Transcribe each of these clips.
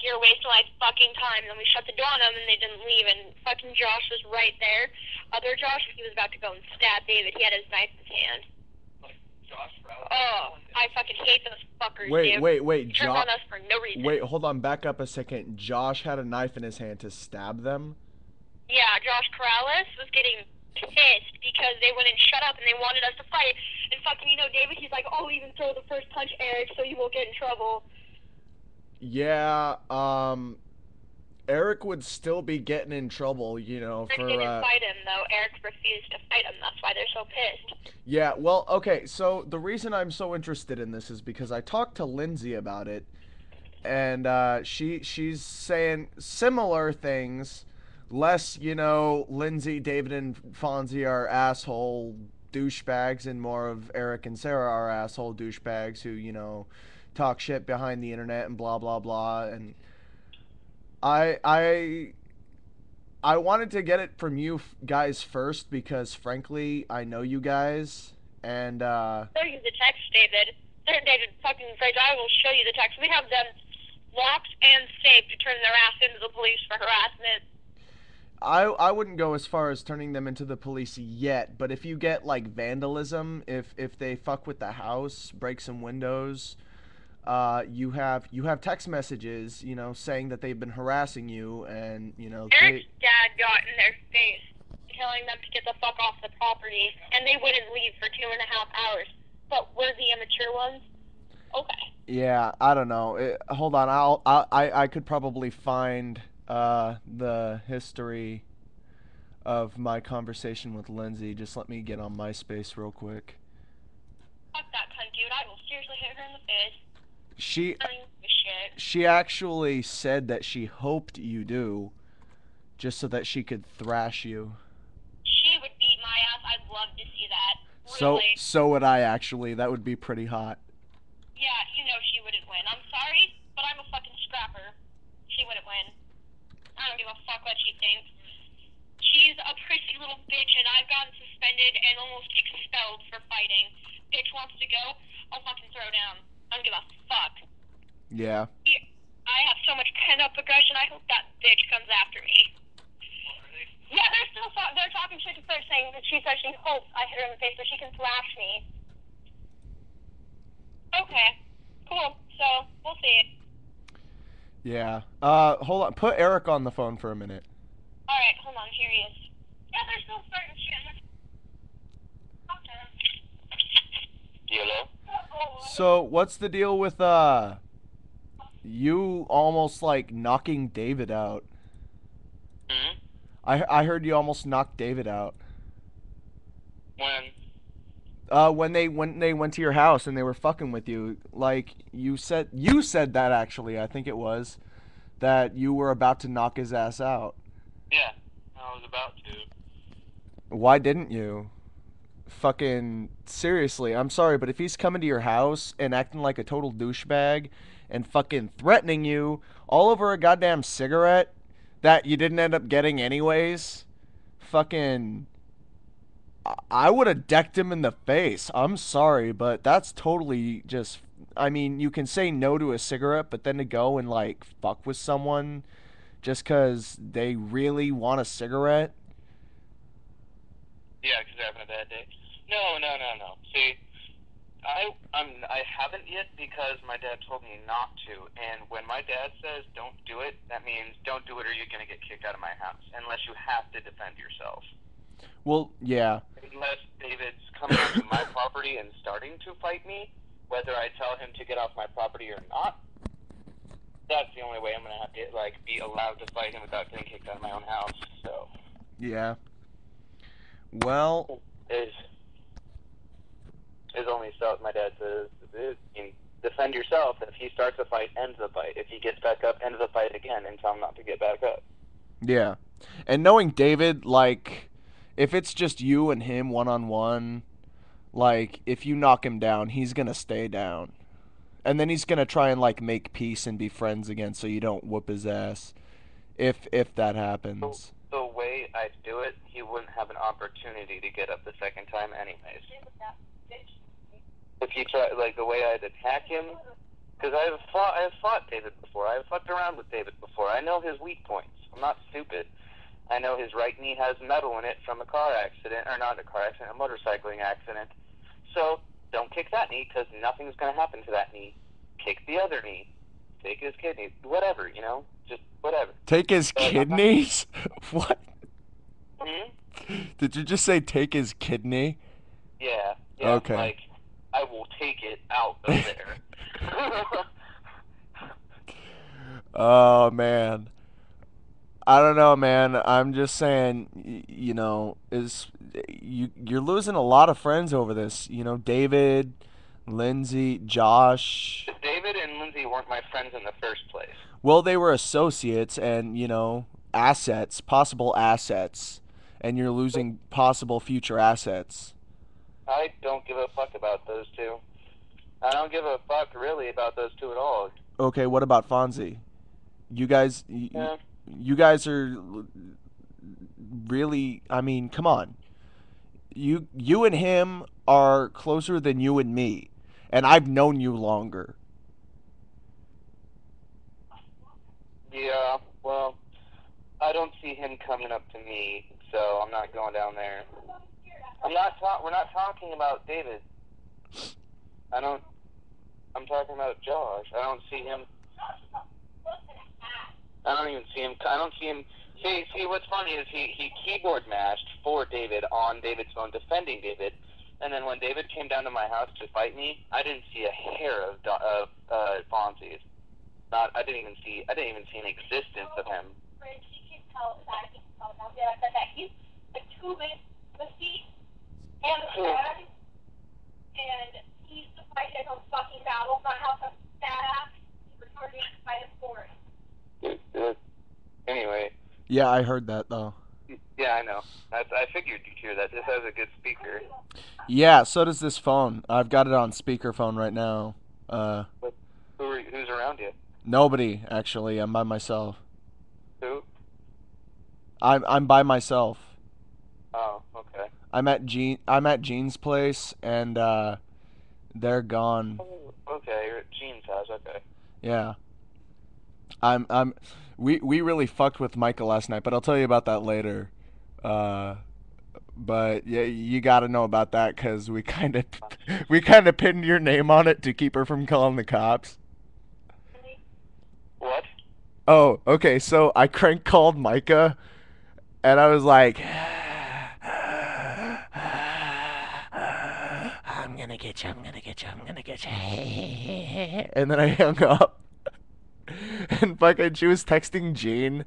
you're wasting my fucking time. And then we shut the door on them, and they didn't leave. And fucking Josh was right there. Other Josh, he was about to go and stab David. He had his knife in his hand. Oh, I fucking hate those fuckers, dude. Wait, He turned on us for no reason. Wait, hold on, back up a second. Josh had a knife in his hand to stab them? Yeah, Josh Corrales was getting pissed because they wouldn't shut up and they wanted us to fight. And fucking, David, he's like, oh, even throw the first punch, Eric, so you won't get in trouble. Yeah, Eric would still be getting in trouble, for... Eric didn't fight him, though. Eric refused to fight him. That's why they're so pissed. Yeah, well, okay, so the reason I'm so interested in this is because I talked to Lindsay about it, and she's saying similar things, less, Lindsay, David, and Fonzie are asshole douchebags, and more of Eric and Sarah are asshole douchebags who, talk shit behind the internet and blah, blah, blah, and... I wanted to get it from you guys first because, frankly, I know you guys, and, Show you the text, David. David, fucking Fred, I will show you the text. We have them locked and safe to turn their ass into the police for harassment. I wouldn't go as far as turning them into the police yet, but if you get, like, vandalism, if they fuck with the house, break some windows... you have text messages, saying that they've been harassing you, and Eric's dad got in their face, telling them to get the fuck off the property, and they wouldn't leave for 2.5 hours. But we're the immature ones. Okay. Yeah, I don't know. Hold on, I could probably find the history of my conversation with Lindsay. Just let me get on MySpace real quick. Fuck that cunt, dude. I will seriously hit her in the face. She actually said that she hoped you do, just so that she could thrash you. She would beat my ass. I'd love to see that. Really. So would I, actually. That would be pretty hot. Yeah, she wouldn't win. I'm sorry, but I'm a fucking scrapper. She wouldn't win. I don't give a fuck what she thinks. She's a prissy little bitch, and I've gotten suspended and almost expelled for fighting. Bitch wants to go, I'll fucking throw down. I don't give a fuck. Yeah. I have so much pent-up aggression. I hope that bitch comes after me. Yeah, they're talking shit to her, saying that she says she hopes I hit her in the face so she can thrash me. Okay, cool. So we'll see. Yeah. Hold on. Put Eric on the phone for a minute. All right, hold on. Here he is. Yeah, they're still starting shit. Hello? So, what's the deal with, you almost, like, knocking David out? Hmm? I heard you almost knocked David out. When? When they went to your house and they were fucking with you. Like, you said that, actually, I think it was, that you were about to knock his ass out. Yeah, I was about to. Why didn't you? Fucking seriously, I'm sorry, but if he's coming to your house and acting like a total douchebag and fucking threatening you all over a goddamn cigarette that you didn't end up getting anyways, fucking, I would have decked him in the face. I'm sorry, but that's totally just, I mean, you can say no to a cigarette, but then to go and, like, fuck with someone just because they really want a cigarette? Yeah, because they're having a bad day. No. See, I haven't yet because my dad told me not to. And when my dad says don't do it, that means don't do it or you're going to get kicked out of my house. Unless you have to defend yourself. Well, yeah. Unless David's coming onto my property and starting to fight me, whether I tell him to get off my property or not, that's the only way I'm going to have to, like, be allowed to fight him without getting kicked out of my own house. So. Yeah. Well, is only so my dad says defend yourself. If he starts a fight, end the fight. If he gets back up, end the fight again and tell him not to get back up. yeah. And knowing David, like, if it's just you and him one-on-one, like, if you knock him down, he's gonna stay down. And then he's gonna try and, like, make peace and be friends again so you don't whoop his ass. If that happens. The way I do it, he wouldn't have an opportunity to get up the second time anyways. If you try, like, the way I'd attack him, Because I've fought David before. I've fucked around with David before. I know his weak points. I'm not stupid. I know his right knee has metal in it from a car accident, or not a car accident, a motorcycling accident. So don't kick that knee, because nothing's going to happen to that knee. Kick the other knee. Take his kidneys. Whatever, you know? Just whatever. Take his kidneys? What? Hmm? Did you just say take his kidney? Yeah. Okay. Like, I will take it out of there. Oh, man. I don't know, man. I'm just saying, you know, you're losing a lot of friends over this. You know, David, Lindsay, Josh. David and Lindsay weren't my friends in the first place. Well, they were associates and, you know, assets, possible assets, and you're losing possible future assets. I don't give a fuck about those two. I don't give a fuck really about those two at all. Okay, what about Fonzie? You guys, Yeah. you guys are really, I mean, come on. You and him are closer than you and me, and I've known you longer. Yeah, well, I don't see him coming up to me, so I'm not going down there. We're not talking about David. I'm talking about Josh. I don't see him. I don't even see him. I don't see him. See, what's funny is he keyboard mashed for David on David's phone, defending David, and then when David came down to my house to fight me, I didn't see a hair of Fonzie's. I didn't even see an existence of him. He's a 2 minutes with me and the dad, and he's the fight at those fucking battles, not how some badass retarded fight a sport. Anyway. Yeah, I heard that though. Yeah, I know. I figured you'd hear that. This has a good speaker. Yeah, so does this phone. I've got it on speakerphone right now. Who's around you? Nobody actually. I'm by myself. Who? I'm by myself. Oh, okay. I'm at Jean's place, and they're gone. Oh, okay, you're at Gene's house. Okay. Yeah. We really fucked with Micah last night, but I'll tell you about that later. But yeah, you got to know about that because we kind of pinned your name on it to keep her from calling the cops. What? Oh, okay. So I crank called Micah, and I was like, "I'm gonna get you. I'm gonna get you. I'm gonna get you." And then I hung up. And fucking, she was texting Jean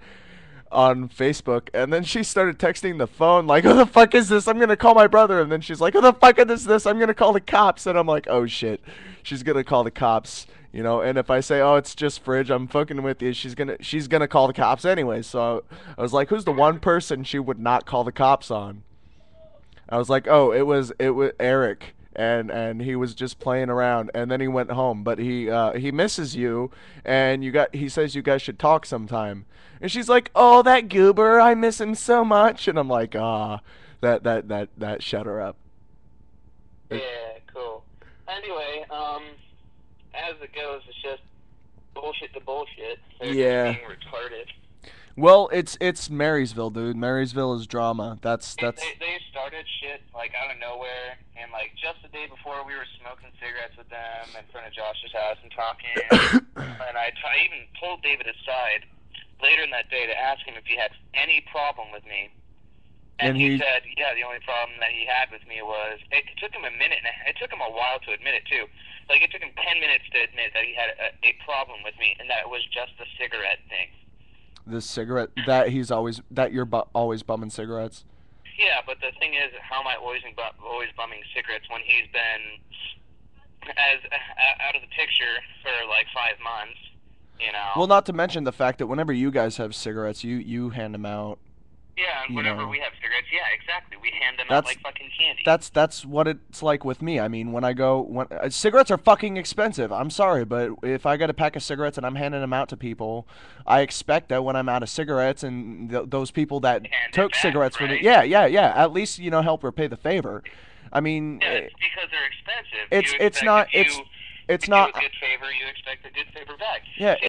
on Facebook, and then she started texting the phone like, "Who the fuck is this? I'm gonna call my brother." And then she's like, "Who the fuck is this? I'm gonna call the cops." And I'm like, "Oh shit, she's gonna call the cops." You know, and if I say, "Oh, it's just Fridge, I'm fucking with you," she's gonna call the cops anyway. So I was like, "Who's the one person she would not call the cops on?" I was like, "Oh, it was Eric." And he was just playing around, and then he went home. But he misses you, and he says you guys should talk sometime. And she's like, "Oh, that goober, I miss him so much." And I'm like, that shut her up. Yeah, cool. Anyway, as it goes, it's just bullshit to bullshit. They're Yeah. just being retarded. Well, it's Marysville, dude. Marysville is drama. That's. They started shit like out of nowhere, and like just the day before we were smoking cigarettes with them in front of Josh's house and talking, and I even pulled David aside later in that day to ask him if he had any problem with me, and he said, yeah, the only problem that he had with me was it took him a minute, and it took him a while to admit it too. Like it took him 10 minutes to admit that he had a problem with me, and that it was just the cigarette thing. The cigarette that you're always bumming cigarettes. Yeah, but the thing is, how am I always bumming cigarettes when he's been out of the picture for like 5 months? You know. Well, not to mention the fact that whenever you guys have cigarettes, you hand them out. Yeah, and whenever we have cigarettes, yeah, exactly. We hand them out like fucking candy. That's what it's like with me. I mean, when cigarettes are fucking expensive. I'm sorry, but if I get a pack of cigarettes and I'm handing them out to people, I expect that when I'm out of cigarettes and those people that took cigarettes from me, yeah, at least help repay the favor. I mean, yeah, it's because they're expensive. It's not. It's you not. do a good favor, you expect a good favor back. Yeah,